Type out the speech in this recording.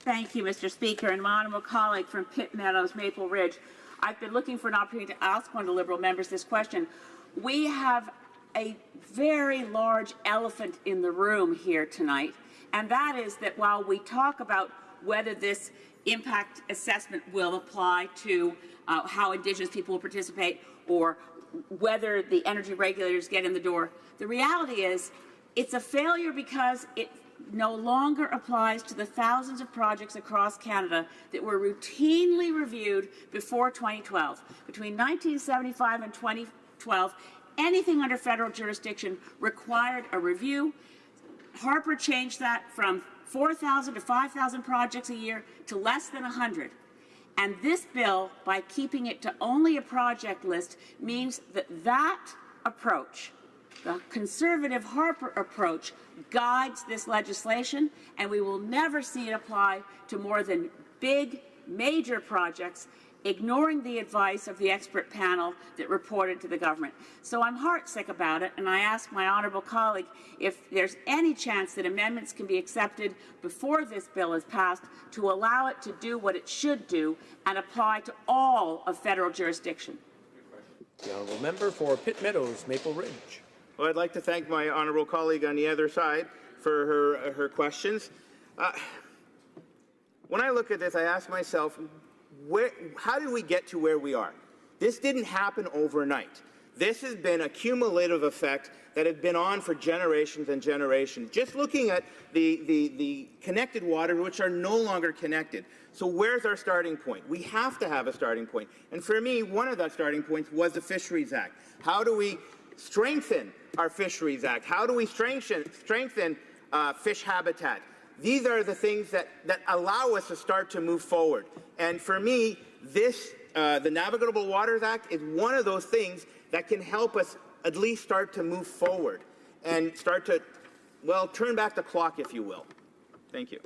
Thank you, Mr. Speaker. And my honourable colleague from Pitt Meadows, Maple Ridge, I've been looking for an opportunity to ask one of the Liberal members this question. We have a very large elephant in the room here tonight, and that is that while we talk about whether this impact assessment will apply to how Indigenous people will participate or whether the energy regulators get in the door, the reality is it's a failure because it no longer applies to the thousands of projects across Canada that were routinely reviewed before 2012. Between 1975 and 2012, anything under federal jurisdiction required a review. Harper changed that from 4,000 to 5,000 projects a year to less than 100. And this bill, by keeping it to only a project list, means that that approach, the conservative Harper approach, guides this legislation, and we will never see it apply to more than big, major projects, ignoring the advice of the expert panel that reported to the government. So I'm heartsick about it, and I ask my honourable colleague if there's any chance that amendments can be accepted before this bill is passed to allow it to do what it should do and apply to all of federal jurisdiction. The honourable member for Pitt Meadows, Maple Ridge. Well, I'd like to thank my honourable colleague on the other side for her questions. When I look at this, I ask myself, how did we get to where we are? This didn't happen overnight. This has been a cumulative effect that has been on for generations and generations. Just looking at the connected water, which are no longer connected. So where's our starting point? We have to have a starting point. And for me, one of the starting points was the Fisheries Act. How do we strengthen our Fisheries Act? How do we strengthen fish habitat? These are the things that allow us to start to move forward. And for me, the Navigable Waters Act is one of those things that can help us at least start to move forward and start to, well, turn back the clock, if you will. Thank you.